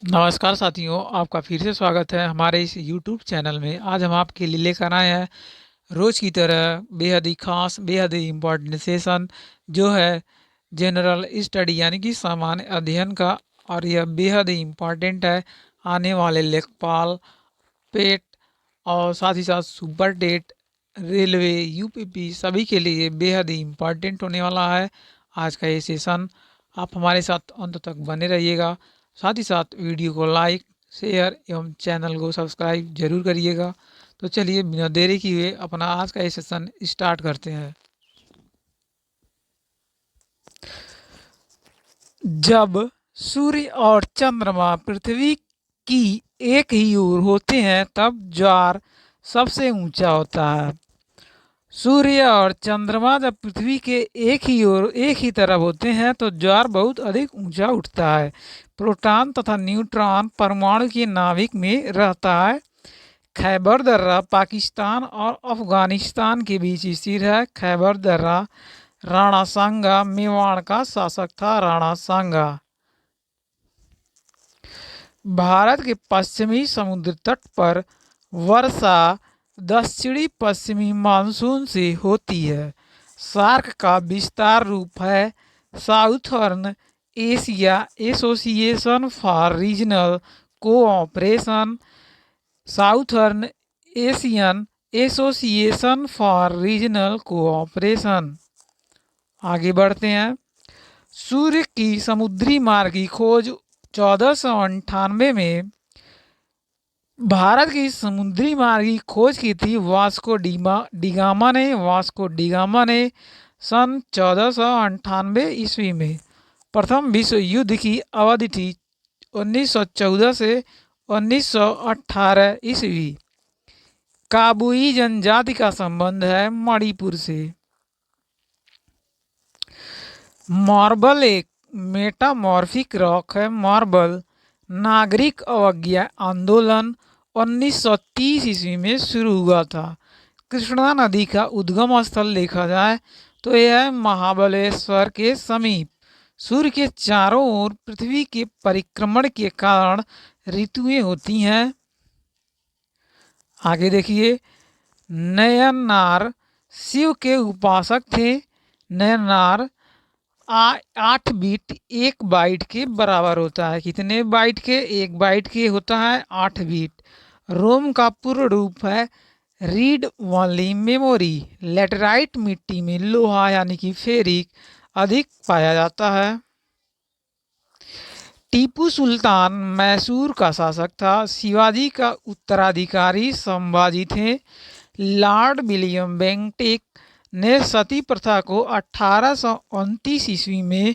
नमस्कार साथियों, आपका फिर से स्वागत है हमारे इस YouTube चैनल में। आज हम आपके लिए लेकर आए हैं रोज़ की तरह बेहद ही खास, बेहद ही इम्पोर्टेंट सेशन जो है जनरल स्टडी यानी कि सामान्य अध्ययन का। और यह बेहद ही इम्पोर्टेंट है आने वाले लेखपाल, पेट और साथ ही साथ सुपर टेट, रेलवे, यूपीपी सभी के लिए बेहद ही इम्पोर्टेंट होने वाला है आज का ये सेशन। आप हमारे साथ अंत तक बने रहिएगा। साथ ही साथ वीडियो को लाइक, शेयर एवं चैनल को सब्सक्राइब जरूर करिएगा। तो चलिए बिना देरी किए अपना आज का ये सेशन स्टार्ट करते हैं। जब सूर्य और चंद्रमा पृथ्वी की एक ही ओर होते हैं तब ज्वार सबसे ऊंचा होता है। सूर्य और चंद्रमा जब पृथ्वी के एक ही ओर एक ही तरफ होते हैं तो ज्वार बहुत अधिक ऊंचा उठता है। प्रोटॉन तथा न्यूट्रॉन परमाणु के नाभिक में रहता है। खैबर दर्रा पाकिस्तान और अफगानिस्तान के बीच स्थित है। खैबर दर्रा राणा सांगा मेवाड़ का शासक था। राणा सांगा भारत के पश्चिमी समुद्र तट पर वर्षा दक्षिणी पश्चिमी मानसून से होती है। सार्क का विस्तार रूप है southern Asia association for regional cooperation. Southern Asian association for regional cooperation. आगे बढ़ते हैं। सूर्य की समुद्री मार्ग की खोज 1498 में भारत की समुद्री मार्ग की खोज की थी वास्को डिगामा ने सन 1498 ईस्वी में। प्रथम विश्व युद्ध की अवधि थी 1914 से 1918 ईस्वी। काबुई जनजाति का संबंध है मणिपुर से। मार्बल एक मेटामॉर्फिक रॉक है। मार्बल नागरिक अवज्ञा आंदोलन 1930 ईस्वी में शुरू हुआ था। कृष्णा नदी का उद्गम स्थल देखा जाए तो यह है महाबलेश्वर के समीप। सूर्य के चारों ओर पृथ्वी के परिक्रमण के कारण ऋतुएं होती हैं। आगे देखिए। नयननार शिव के उपासक थे। नयननार 8 बीट 1 बाइट के बराबर होता है। कितने बाइट के? 1 बाइट के होता है 8 बीट। रोम का पूर्ण रूप है रीड ओनली मेमोरी। लेटराइट मिट्टी में लोहा यानी कि फेरिक अधिक पाया जाता है। टीपू सुल्तान मैसूर का शासक था। शिवाजी का उत्तराधिकारी संभाजी थे। लॉर्ड विलियम बेंटिक ने सती प्रथा को 1829 ईस्वी में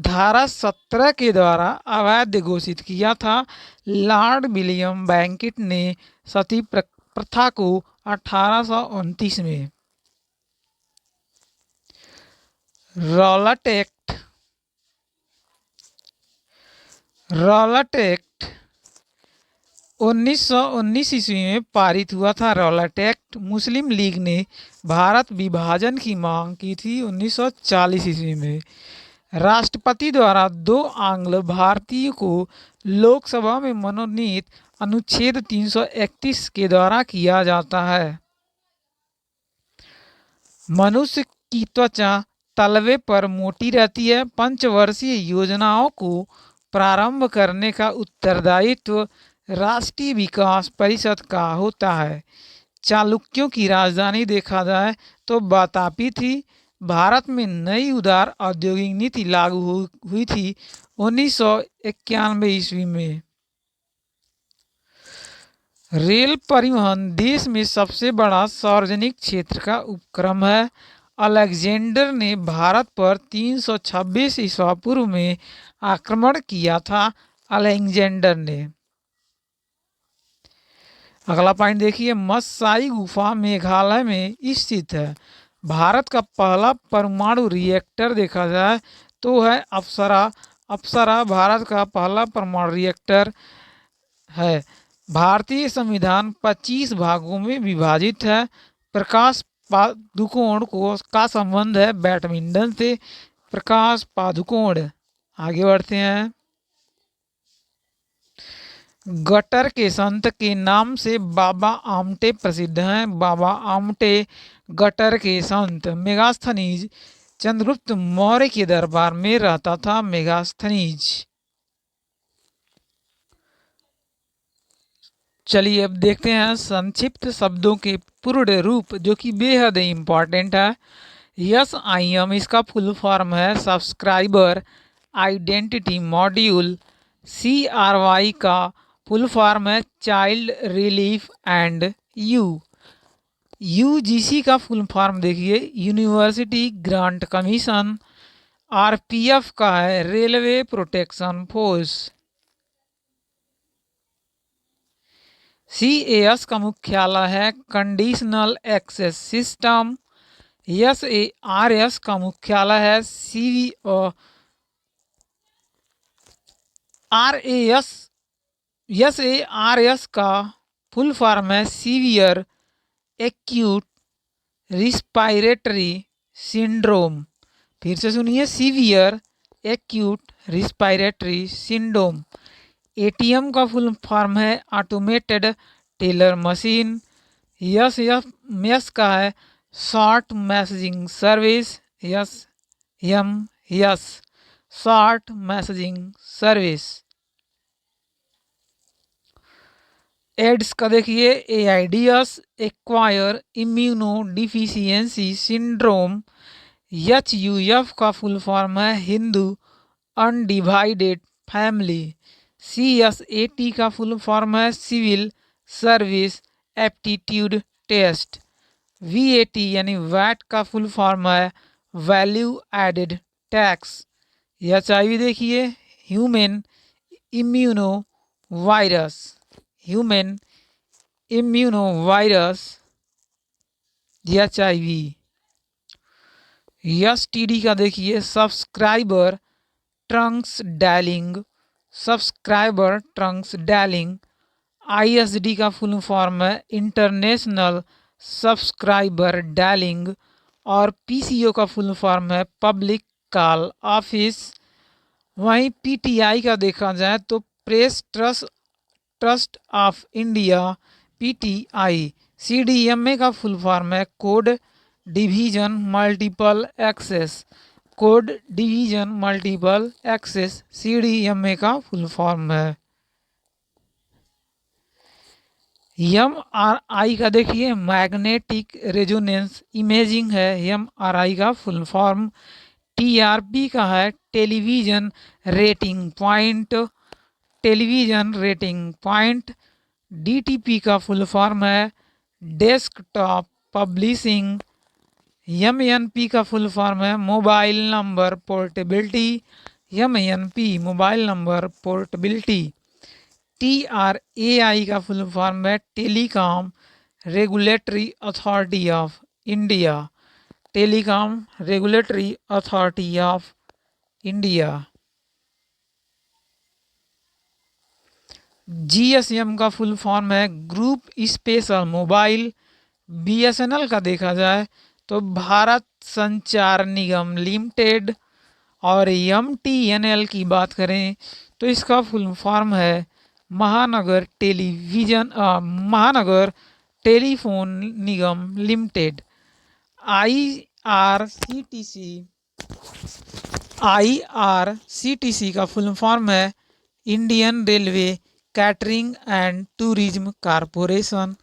धारा 17 के द्वारा अवैध घोषित किया था। लॉर्ड विलियम बेंटिक ने सती प्रथा को 1829 में। Rowlatt act. रॉलेट एक्ट 1919 ईस्वी में पारित हुआ था। रॉलेट एक्ट मुस्लिम लीग ने भारत विभाजन की मांग की थी 1940 ईस्वी में। राष्ट्रपति द्वारा 2 आंग्ल भारतीयों को लोकसभा में मनोनीत अनुच्छेद 331 के द्वारा किया जाता है। मनुष्य की त्वचा तलवे पर मोटी रहती है। पंचवर्षीय योजनाओं को प्रारंभ करने का उत्तरदायित्व राष्ट्रीय विकास परिषद का होता है। चालुक्यों की राजधानी देखा जाए तो वातापी थी। भारत में नई उदार औद्योगिक नीति लागू हुई थी 1991 ईस्वी में। रेल परिवहन देश में सबसे बड़ा सार्वजनिक क्षेत्र का उपक्रम है। अलेक्जेंडर ने भारत पर 326 ईसा पूर्व में आक्रमण किया था। अलेक्जेंडर ने। अगला पॉइंट देखिए। मत्साई गुफा मेघालय में स्थित है। भारत का पहला परमाणु रिएक्टर देखा जाए तो है अप्सरा। अप्सरा भारत का पहला परमाणु रिएक्टर है। भारतीय संविधान 25 भागों में विभाजित है। प्रकाश पादुकोण को का संबंध है बैडमिंटन से। प्रकाश पादुकोण। आगे बढ़ते हैं। गटर के संत के नाम से बाबा आमटे प्रसिद्ध हैं। बाबा आमटे गटर के संत। मेगास्थनीज चंद्रगुप्त मौर्य के दरबार में रहता था। मेगास्थनीज। चलिए अब देखते हैं संक्षिप्त शब्दों के पूर्ण रूप, जो कि बेहद इम्पोर्टेंट है। यस आई एम, इसका फुल फॉर्म है सब्सक्राइबर आइडेंटिटी मॉड्यूल। CRY का फुल फॉर्म है child relief and you. UGC का फुल फॉर्म देखिए यूनिवर्सिटी ग्रांट कमीशन। RPF का है रेलवे प्रोटेक्शन फोर्स। CAS का मुख्यालय है कंडीशनल एक्सेस सिस्टम। SARS का मुख्यालय है RAS। SARS का फुल फॉर्म है सीवियर एक्यूट रिस्पायरेटरी सिंड्रोम। फिर से सुनिए, severe acute respiratory syndrome. ATM का फुल फॉर्म है ऑटोमेटेड टेलर मशीन। यस का है शॉर्ट मैसेजिंग सर्विस। यस शॉर्ट मैसेजिंग सर्विस। एड्स का देखिए AIDS acquire immunodeficiency syndrome. HUF का फुल फॉर्म है हिंदू अनडिवाइडेड फैमिली। CSAT का फुल फॉर्म है civil service aptitude test. VAT यानी वैट का फुल फॉर्म है वैल्यू एडेड टैक्स। HIV देखिए human immuno virus. Human immuno virus HIV। STD का देखिए subscriber trunks dialling. Subscriber trunks dialling. ISD का full form है international subscriber dialling. और PCO का फुल फॉर्म है पब्लिक कॉल ऑफिस। वहीं PTI का देखा जाए तो press trust of India PTI। CDMA का फुल फॉर्म है code division multiple access. Code division multiple access CDMA का फुल फॉर्म है। MRI का देखिए मैग्नेटिक रेजोनेंस इमेजिंग है। MRI का फुल फॉर्म। TRP का है television rating point. Television rating point. DTP का फुल फॉर्म है डेस्कटॉप पब्लिशिंग। MNP का फुल फॉर्म है mobile number portability. MNP mobile number portability. TRAI का फुल फॉर्म है telecom regulatory authority of India. Telecom regulatory authority of India. GSM का full form है group special mobile. BSNL का देखा जाए तो भारत संचार निगम लिमिटेड। और MTNL की बात करें तो इसका फुल फॉर्म है महानगर टेलीफोन निगम लिमिटेड। IRCTC का फुल फॉर्म है Indian railway catering and tourism corporation.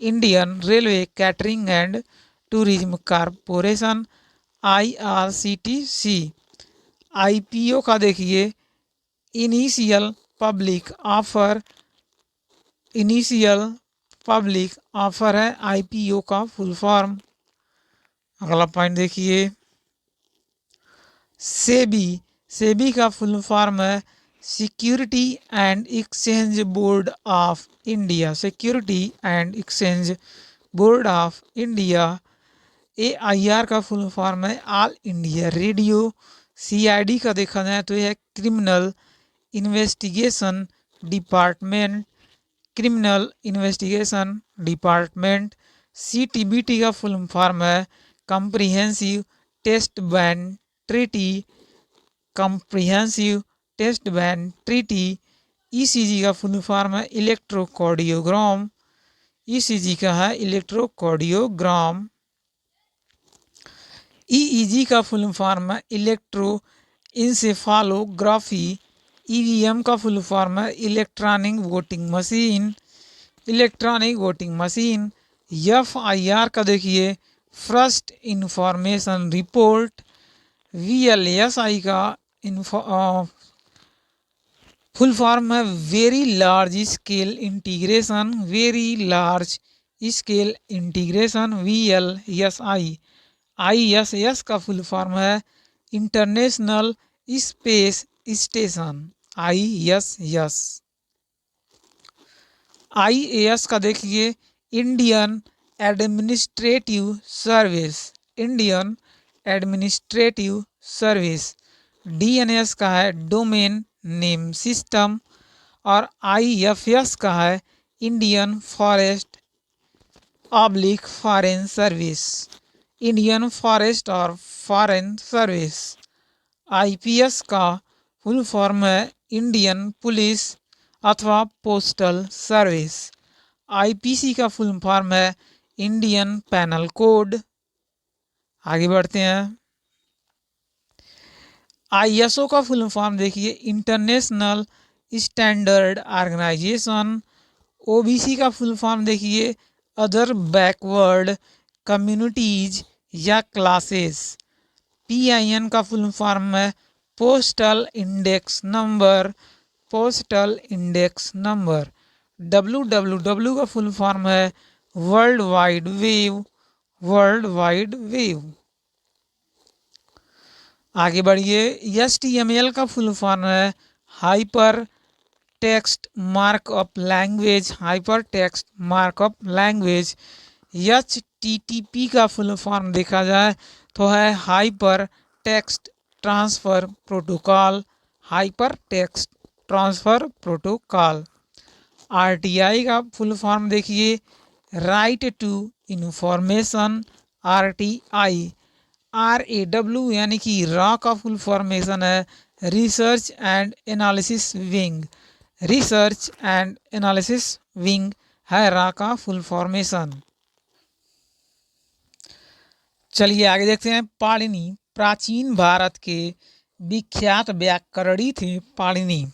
Indian railway catering and tourism corporation IRCTC। IPO का देखिए initial public offer. Initial public offer है IPO का फुल फॉर्म। अगला पॉइंट देखिए सेबी का फुल फॉर्म है security and exchange board of India. Security and exchange board of India. AIR का full form है ऑल इंडिया रेडियो। CID का देखा जाए तो यह criminal investigation department. Criminal investigation department. CTBT का फुल फॉर्म है comprehensive test ban treaty. Comprehensive test ban treaty ECG का फुल फॉर्म है इलेक्ट्रोकार्डियोग्राम। ईसीजी का है इलेक्ट्रोकार्डियोग्राम। ईईजी का फुल फॉर्म है इलेक्ट्रो इंसेफालोग्राफी। ईवीएम का फुल फॉर्म है electronic voting machine. Electronic voting machine. FIR का देखिए फर्स्ट इंफॉर्मेशन रिपोर्ट। वीएलएसआई का फुल फॉर्म है very large scale integration. Very large scale integration VLSI. ISS का full form है international space station. ISS. IAS का देखिए Indian administrative service. Indian administrative service. DNS का है डोमेन नेम सिस्टम। और IFS का है Indian forest oblique foreign service. Indian forest और फॉरेन सर्विस। आईपीएस का फुल फॉर्म है इंडियन पुलिस अथवा पोस्टल सर्विस। आईपीसी का फुल फॉर्म है इंडियन पैनल कोड। आगे बढ़ते हैं। आईएसओ का फुल फॉर्म देखिए इंटरनेशनल स्टैंडर्ड ऑर्गेनाइजेशन। ओबीसी का फुल फॉर्म देखिए अदर बैकवर्ड कम्युनिटीज या क्लासेस। पीआईएन का फुल फॉर्म है postal index number. Postal index number. WWW का फुल फॉर्म है world wide wave. World wide wave. आगे बढ़िए। एचटीएमएल का फुल फॉर्म है hyper text markup language. Hyper text markup language. HTTP का full form देखा जाए तो है hyper text transfer protocol. Hyper text transfer protocol. RTI का फुल फॉर्म देखिए right to information. RTI. RAW यानी कि रॉ का फुल फॉर्मेशन है research and analysis wing. Research and analysis wing है रॉ का फुल फॉर्मेशन। चलिए आगे देखते हैं। पाणिनि प्राचीन भारत के विख्यात व्याकरणी थे। पाणिनि।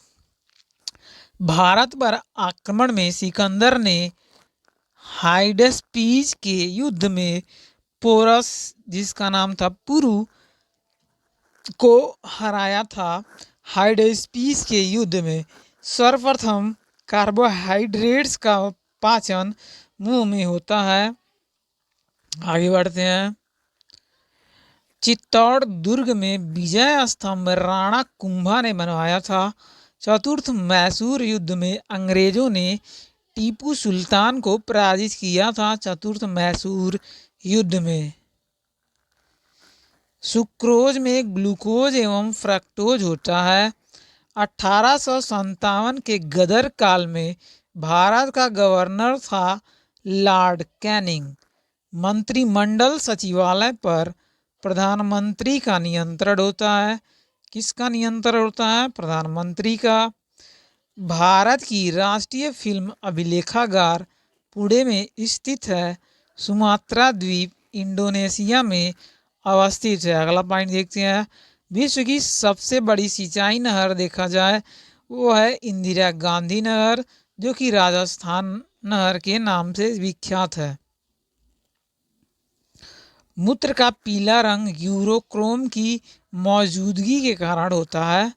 भारत पर आक्रमण में सिकंदर ने हाइडेस्पीस के युद्ध में पोरस जिसका नाम था पुरु को हराया था। हाइडेस्पीस के युद्ध में सर्वप्रथम कार्बोहाइड्रेट्स का पाचन मुंह में होता है। आगे बढ़ते हैं। चित्तौड़ दुर्ग में विजय स्तंभ राणा कुंभा ने बनवाया था। चतुर्थ मैसूर युद्ध में अंग्रेजों ने टीपू सुल्तान को पराजित किया था। चतुर्थ मैसूर युद्ध में। सुक्रोज में ग्लूकोज एवं फ्रक्टोज होता है। 1857 के गदर काल में भारत का गवर्नर था लॉर्ड कैनिंग। मंत्रिमंडल सचिवालय पर प्रधानमंत्री का नियंत्रण होता है। किसका नियंत्रण होता है? प्रधानमंत्री का। भारत की राष्ट्रीय फिल्म अभिलेखागार पुणे में स्थित है। सुमात्रा द्वीप इंडोनेशिया में अवस्थित है। अगला पॉइंट देखते हैं। विश्व की सबसे बड़ी सिंचाई नहर देखा जाए वो है इंदिरा गांधी नहर जो कि राजस्थान नहर के नाम से विख्यात है। मूत्र का पीला रंग यूरोक्रोम की मौजूदगी के कारण होता है।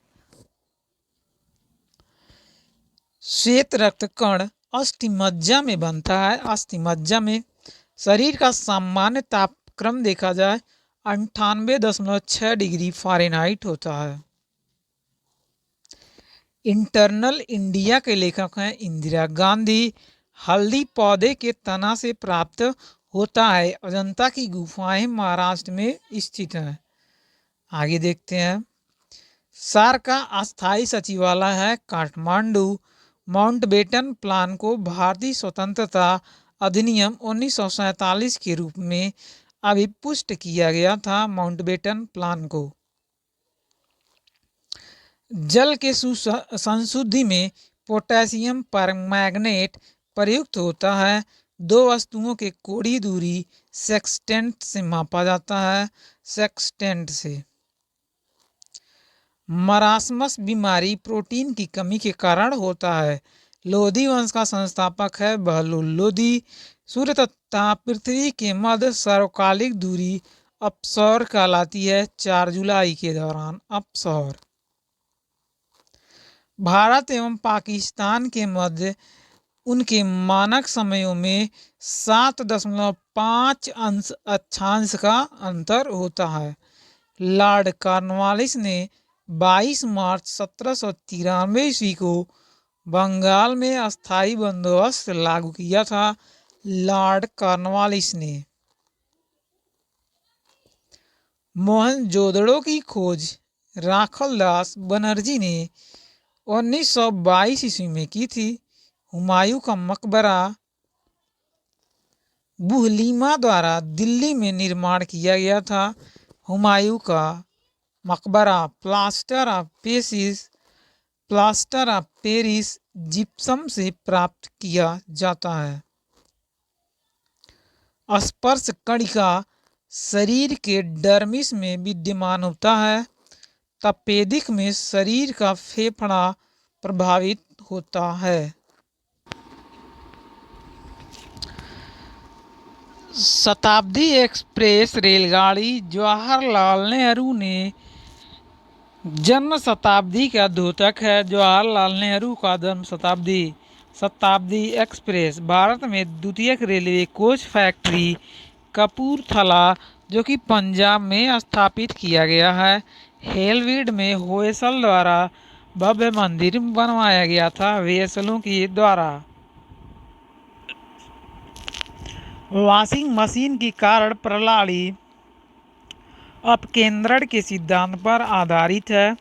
श्वेत रक्त कण अस्थिमज्जा में बनता है। अस्थिमज्जा में। शरीर का सामान्य तापक्रम देखा जाए 98.6 डिग्री फ़ारेनहाइट होता है। इंटरनल इंडिया के लेखक हैं इंदिरा गांधी। हल्दी पौधे के तना से प्राप्त होता है। अजंता की गुफाएं महाराष्ट्र में स्थित हैं। आगे देखते हैं। सार का अस्थायी सचिवालय है काठमांडू। माउंटबेटन प्लान को भारतीय स्वतंत्रता अधिनियम 1947 के रूप में अभिपुष्ट किया गया था। माउंटबेटन प्लान को। जल के संशुद्धि में पोटेशियम परमैंगनेट प्रयुक्त होता है। दो वस्तुओं के कोणीय दूरी सेक्सटेंट से मापा जाता है। सेक्सटेंट से मरासमस बीमारी प्रोटीन की कमी के कारण होता है। लोधी वंश का संस्थापक है बहलोल लोधी। सूर्य तथा पृथ्वी के मध्य सर्वकालिक दूरी अपसौर कहलाती है। 4 जुलाई के दौरान अपसौर। भारत एवं पाकिस्तान के मध्य उनके मानक समयों में 7.5 अंश अक्षांश का अंतर होता है। लॉर्ड कॉर्नवालिस ने 22 मार्च 1793 ईस्वी को बंगाल में अस्थायी बंदोबस्त लागू किया था। लॉर्ड कॉर्नवालिस ने मोहनजोदड़ो की खोज राखलदास बनर्जी ने 1922 ईस्वी में की थी। हुमायूं का मकबरा बुहलीमा द्वारा दिल्ली में निर्माण किया गया था। हुमायूं का मकबरा प्लास्टर ऑफ पेरिस जिप्सम से प्राप्त किया जाता है। स्पर्श कणिका शरीर के डर्मिस में विद्यमान होता है। तपेदिक में शरीर का फेफड़ा प्रभावित होता है। शताब्दी एक्सप्रेस रेलगाड़ी जवाहरलाल नेहरू ने जन्म शताब्दी का द्योतक है। जवाहरलाल नेहरू का जन्म शताब्दी एक्सप्रेस भारत में द्वितीयक रेलवे कोच फैक्ट्री कपूरथला जो कि पंजाब में स्थापित किया गया है। हेलवीड में होयसल द्वारा भव्य मंदिर बनवाया गया था वेसलों के द्वारा। वॉशिंग मशीन की कारण प्रणाली अपकेंद्रण के सिद्धांत पर आधारित है।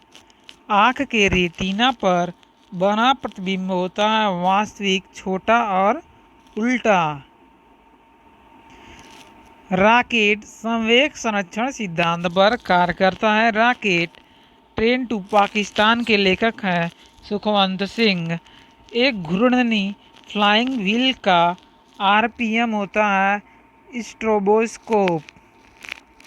आँख के रेटिना पर बना प्रतिबिंब होता है वास्तविक छोटा और उल्टा। रॉकेट संवेग संरक्षण सिद्धांत पर कार्य करता है। रॉकेट ट्रेन टू पाकिस्तान के लेखक हैं सुखवंत सिंह। एक घूर्णनी फ्लाइंग व्हील का आरपीएम होता है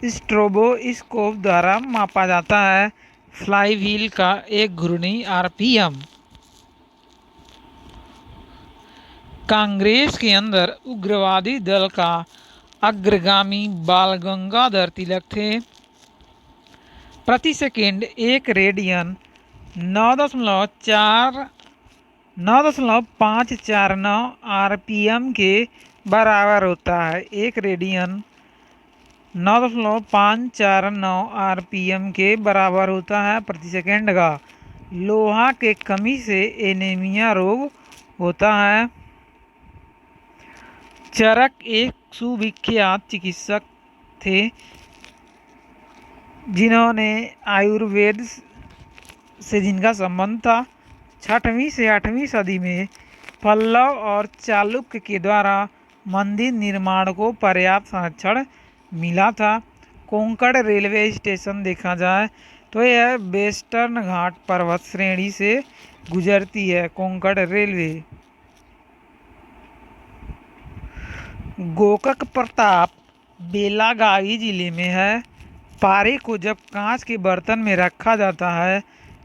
स्ट्रोबोस्कोप द्वारा मापा जाता है फ्लाई व्हील का एक घूर्णी आरपीएम। कांग्रेस के अंदर उग्रवादी दल का अग्रगामी बाल गंगाधर तिलक थे। प्रति सेकेंड 1 रेडियन 9.549 आरपीएम के बराबर होता है। 1 रेडियन 9.549 आरपीएम के बराबर होता है प्रति सेकेंड का। लोहा के कमी से एनीमिया रोग होता है। चरक एक सुविख्यात चिकित्सक थे जिन्होंने आयुर्वेद से जिनका संबंध था। 6वीं से 8वीं सदी में पल्लव और चालुक्य के द्वारा मंदिर निर्माण को पर्याप्त संरक्षण मिला था। कोंकण रेलवे स्टेशन देखा जाए तो यह वेस्टर्न घाट पर्वत श्रेणी से गुजरती है। कोंकण रेलवे गोकक प्रताप बेलागावी जिले में है। पारे को जब कांच के बर्तन में रखा जाता है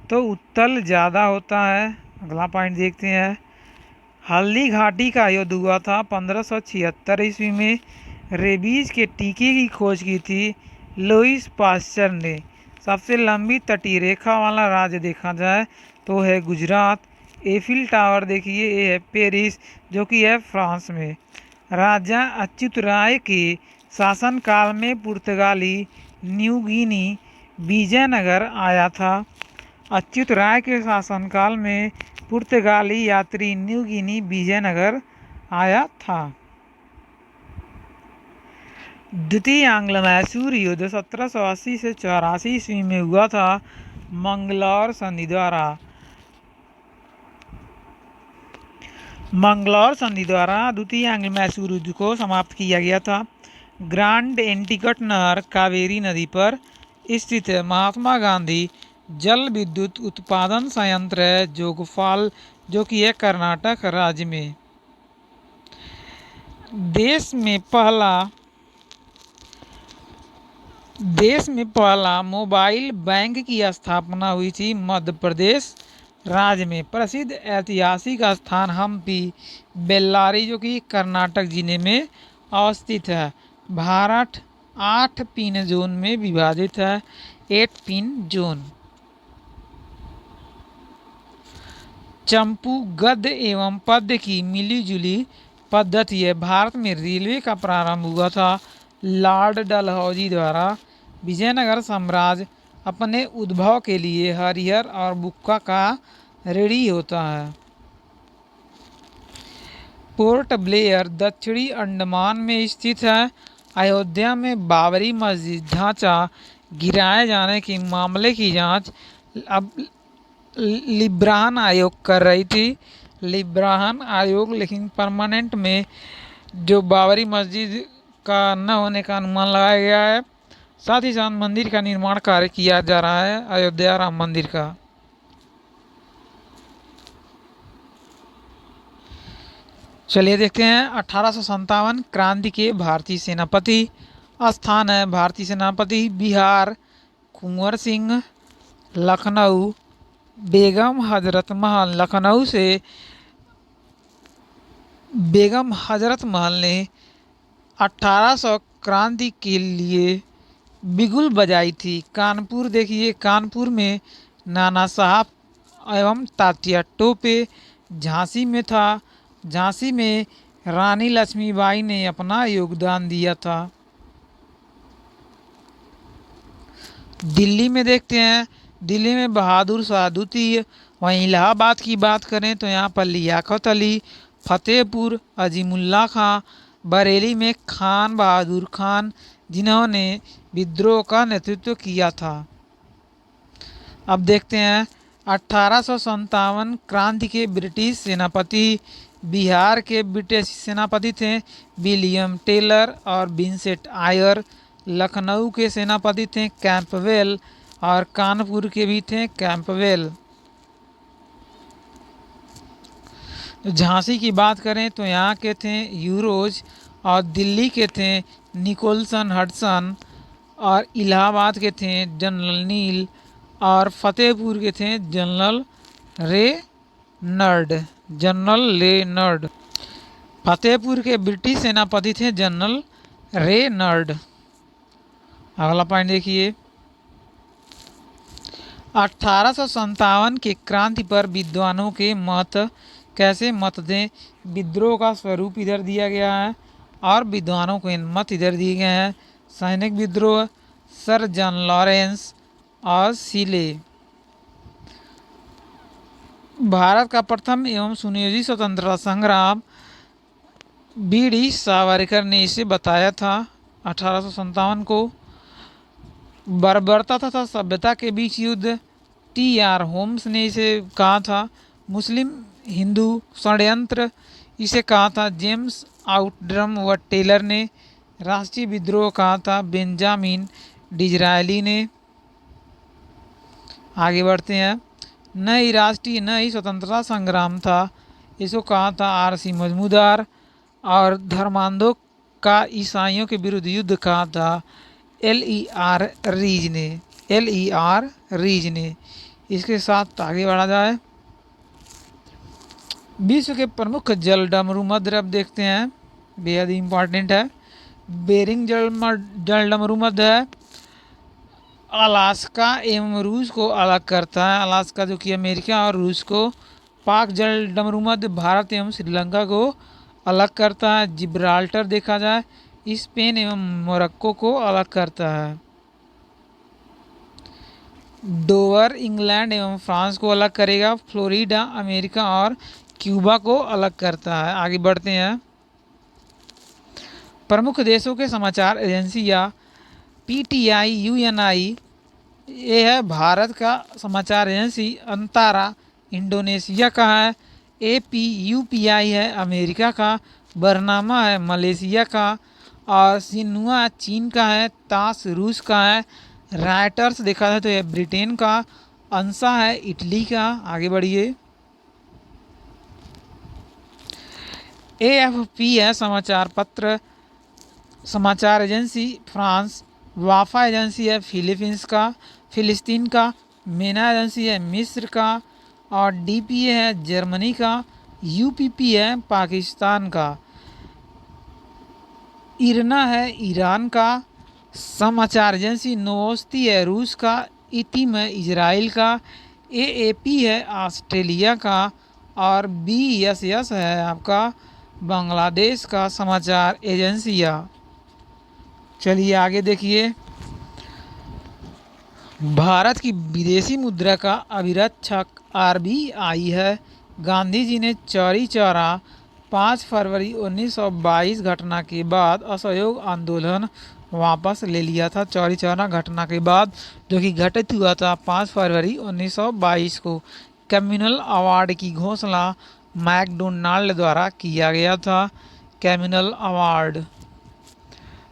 तो उत्तल ज़्यादा होता है। अगला पॉइंट देखते हैं। हल्दी घाटी का युद्ध हुआ था 1576 ईस्वी में। रेबीज के टीके की खोज की थी लुईस पास्चर ने। सबसे लंबी तटीय रेखा वाला राज्य देखा जाए तो है गुजरात। एफिल टावर देखिए ये है पेरिस जो कि है फ्रांस में। राजा अच्युत राय के शासनकाल में पुर्तगाली न्यू गिनी विजयनगर आया था। अच्युत राय के शासनकाल में पुर्तगाली यात्री न्यू गिनी विजयनगर आया था। द्वितीय आंग्ल मैसूर युद्ध 1780 से 84 ईस्वी में हुआ था मंगलौर संधि द्वारा द्वितीय आंग्ल मैसूर युद्ध को समाप्त किया गया था। ग्रांड एंटिकट नहर कावेरी नदी पर स्थित है। महात्मा गांधी जल विद्युत उत्पादन संयंत्र है जोगपाल जो कि है कर्नाटक राज्य में। देश में पहला देश में पहला मोबाइल बैंक की स्थापना हुई थी मध्य प्रदेश राज्य में। प्रसिद्ध ऐतिहासिक स्थान हम्पी बेल्लारी जो कि कर्नाटक जिले में अवस्थित है। भारत 8 पिन जोन में विभाजित है, 8 पिन जोन। चंपू गद्य एवं पद्य की मिलीजुली पद्धति है। भारत में रेलवे का प्रारंभ हुआ था लॉर्ड डलहौजी द्वारा। विजयनगर साम्राज्य अपने उद्भव के लिए हरिहर और बुक्का का ऋणी होता है। पोर्ट ब्लेयर दक्षिणी अंडमान में स्थित है। अयोध्या में बाबरी मस्जिद ढांचा गिराए जाने के मामले की जांच अब लिब्रान आयोग कर रही थी। लिब्रान आयोग लेकिन परमानेंट में जो बाबरी मस्जिद का न होने का अनुमान लगाया गया है। साथ ही साथ मंदिर का निर्माण कार्य किया जा रहा है, अयोध्या राम मंदिर का। चलिए देखते हैं 1857 क्रांति के भारतीय सेनापति। स्थान है भारतीय सेनापति बिहार कुंवर सिंह। लखनऊ बेगम हजरत महल। लखनऊ से बेगम हजरत महल ने 1800 क्रांति के लिए बिगुल बजाई थी। कानपुर देखिए, कानपुर में नाना साहब एवं तात्या टोपे। झांसी में था, झांसी में रानी लक्ष्मीबाई ने अपना योगदान दिया था। दिल्ली में देखते हैं, दिल्ली में बहादुर शाह द्वितीय। वहीं इलाहाबाद की बात करें तो यहाँ पर लियाकत अली, फतेहपुर अजीमुल्ला खां। बरेली में खान बहादुर खान जिन्होंने विद्रोह का नेतृत्व किया था। अब देखते हैं 1857 क्रांति के ब्रिटिश सेनापति। बिहार के ब्रिटिश सेनापति थे विलियम टेलर और विंसेंट आयर। लखनऊ के सेनापति थे कैंपवेल और कानपुर के भी थे कैंपवेल। झांसी की बात करें तो यहाँ के थे यूरोज और दिल्ली के थे निकोलसन हडसन और इलाहाबाद के थे जनरल नील और फतेहपुर के थे जनरल रेनर्ड। जनरल रेनर्ड। फतेहपुर के ब्रिटिश सेनापति थे जनरल रेनर्ड। अगला पॉइंट देखिए 1857 के क्रांति पर विद्वानों के मत कैसे मत दें। विद्रोह का स्वरूप इधर दिया गया है और विद्वानों के मत इधर दिए गए हैं। सैनिक विद्रोह सर जॉन लॉरेंस और सीले। भारत का प्रथम एवं सुनियोजित स्वतंत्रता संग्राम बीडी सावरकर ने इसे बताया था 1857 को। बर्बरता तथा सभ्यता के बीच युद्ध टी.आर. होम्स ने इसे कहा था। मुस्लिम हिंदू षड्यंत्र इसे कहा था जेम्स आउटड्रम व टेलर ने। राष्ट्रीय विद्रोह कहा था बेंजामिन डिज़रायली ने। आगे बढ़ते हैं, न ही राष्ट्रीय न ही स्वतंत्रता संग्राम था, इसको कहा था आर.सी. मजमूदार। और धर्मांधों का ईसाइयों के विरुद्ध युद्ध कहा था L.E.R. रीज ने। L.E.R. रीज ने। इसके साथ आगे बढ़ा जाए, विश्व के प्रमुख जल डमरूमध्य अब देखते हैं, बेहद इम्पॉर्टेंट है। बेरिंग जल डमरूमध्य है, अलास्का एवं रूस को अलग करता है। अलास्का जो कि अमेरिका और रूस को। पाक जल डमरूमध्य भारत एवं श्रीलंका को अलग करता है। जिब्राल्टर देखा जाए स्पेन एवं मोरक्को को अलग करता है। डोवर इंग्लैंड एवं फ्रांस को अलग करेगा। फ्लोरिडा अमेरिका और क्यूबा को अलग करता है। आगे बढ़ते हैं, प्रमुख देशों के समाचार एजेंसियाँ पीटीआई यूएनआई ये है भारत का समाचार एजेंसी। अंतारा इंडोनेशिया का है। एपी यूपीआई है अमेरिका का। बरनामा है मलेशिया का। और सिन्हुआ चीन का है। तास रूस का है। राइटर्स देखा जाए तो यह ब्रिटेन का। अंसा है इटली का। आगे बढ़िए, AFP है समाचार पत्र, समाचार एजेंसी फ्रांस। वाफा एजेंसी है फिलिस्तीन का। मेना एजेंसी है मिस्र का। और DPA है जर्मनी का। UPP है पाकिस्तान का। इरना है ईरान का। समाचार एजेंसी नोवोस्ती है रूस का। इतिम है इजराइल का। AAP है ऑस्ट्रेलिया का। और BSS है आपका बांग्लादेश का समाचार एजेंसिया। चलिए आगे देखिए। भारत की विदेशी मुद्रा का अभिरक्षक RBI है। गांधी जी ने चौरी चौरा 5 फरवरी 1922 घटना के बाद असहयोग आंदोलन वापस ले लिया था। चौरी चौरा घटना के बाद, जो कि घटित हुआ था 5 फरवरी 1922 को। कम्युनल अवार्ड की घोषणा मैकडोनाल्ड द्वारा किया गया था। Communal award.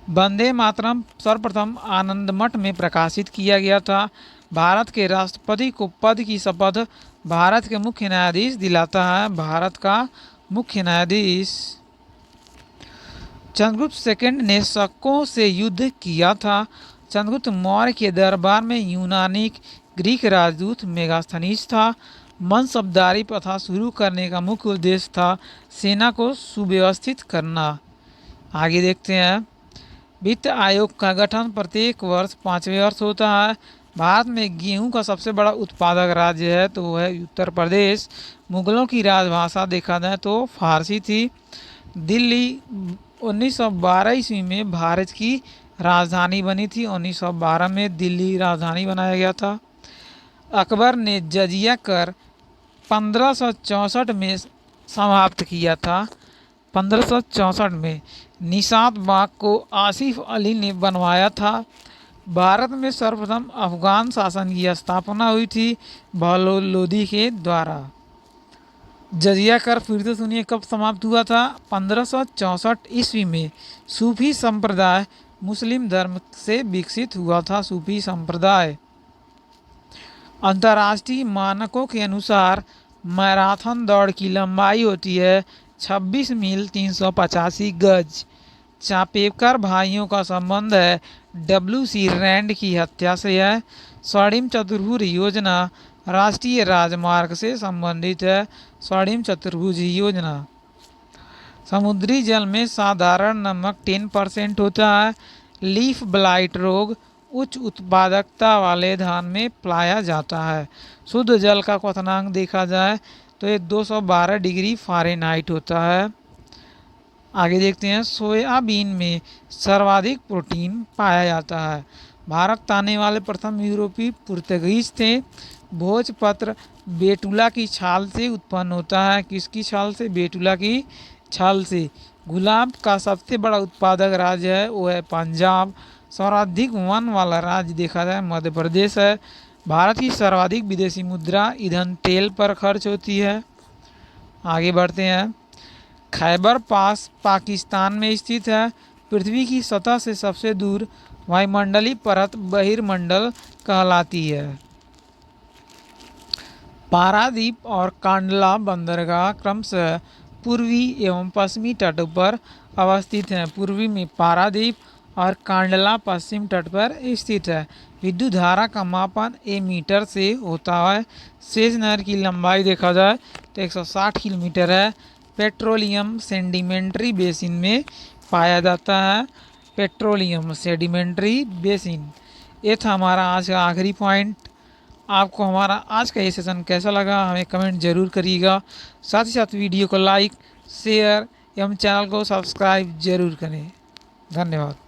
वंदे मातरम सर्वप्रथम आनंद मठ में प्रकाशित किया गया था। भारत के राष्ट्रपति को पद की शपथ भारत के मुख्य न्यायाधीश दिलाता है। भारत का मुख्य न्यायाधीश। चंद्रगुप्त सेकंड ने शकों से युद्ध किया था। चंद्रगुप्त मौर्य के दरबार में यूनानी ग्रीक राजदूत मेगास्थनीज था। मनसबदारी प्रथा शुरू करने का मुख्य उद्देश्य था सेना को सुव्यवस्थित करना। आगे देखते हैं। वित्त आयोग का गठन प्रत्येक वर्ष 5वें वर्ष होता है। भारत में गेहूं का सबसे बड़ा उत्पादक राज्य है तो वो है उत्तर प्रदेश। मुगलों की राजभाषा देखा जाए तो फारसी थी। दिल्ली 1912 ईस्वी में भारत की राजधानी बनी थी। 1912 में दिल्ली राजधानी बनाया गया था। अकबर ने जजिया कर 1564 में समाप्त किया था। 1564 में निशात बाग को आसिफ अली ने बनवाया था। भारत में सर्वप्रथम अफगान शासन की स्थापना हुई थी बहलोल लोदी के द्वारा। जजिया कर फिर से सुनिए कब समाप्त हुआ था। 1564 ईस्वी में। सूफी संप्रदाय मुस्लिम धर्म से विकसित हुआ था। सूफी संप्रदाय। अंतर्राष्ट्रीय मानकों के अनुसार मैराथन दौड़ की लंबाई होती है 26 मील 385 गज। चापेकर भाइयों का संबंध है WC रैंड की हत्या से है। स्वर्णिम चतुर्भुज योजना राष्ट्रीय राजमार्ग से संबंधित है। स्वर्णिम चतुर्भुज योजना। समुद्री जल में साधारण नमक 10% होता है। लीफ ब्लाइट रोग उच्च उत्पादकता वाले धान में पाया जाता है। शुद्ध जल का क्वथनांक देखा जाए तो ये 212 डिग्री फ़ारेनहाइट होता है। आगे देखते हैं। सोयाबीन में सर्वाधिक प्रोटीन पाया जाता है। भारत आने वाले प्रथम यूरोपीय पुर्तगीज थे। भोजपत्र बेटुला की छाल से उत्पन्न होता है। किसकी छाल से? बेटुला की छाल से। गुलाब का सबसे बड़ा उत्पादक राज्य है वो है पंजाब। सर्वाधिक वन वाला राज्य देखा जाए मध्य प्रदेश है। भारत की सर्वाधिक विदेशी मुद्रा ईंधन तेल पर खर्च होती है। आगे बढ़ते हैं। खैबर पास पाकिस्तान में स्थित है। पृथ्वी की सतह से सबसे दूर वायुमंडलीय परत बहिर्मंडल कहलाती है। पारादीप और कांडला बंदरगाह क्रमशः पूर्वी एवं पश्चिमी तटों पर अवस्थित हैं। पूर्वी में पारादीप और कांडला पश्चिम तट पर स्थित है। विद्युत धारा का मापन मीटर से होता है। सेज नहर की लंबाई देखा जाए तो 160 किलोमीटर है। पेट्रोलियम सेडिमेंट्री बेसिन में पाया जाता है। Petroleum sedimentary basin. ये था हमारा आज का आखिरी पॉइंट। आपको हमारा आज का ये सेशन कैसा लगा हमें कमेंट जरूर करिएगा। साथ ही साथ वीडियो को लाइक शेयर एवं चैनल को सब्सक्राइब जरूर करें। धन्यवाद।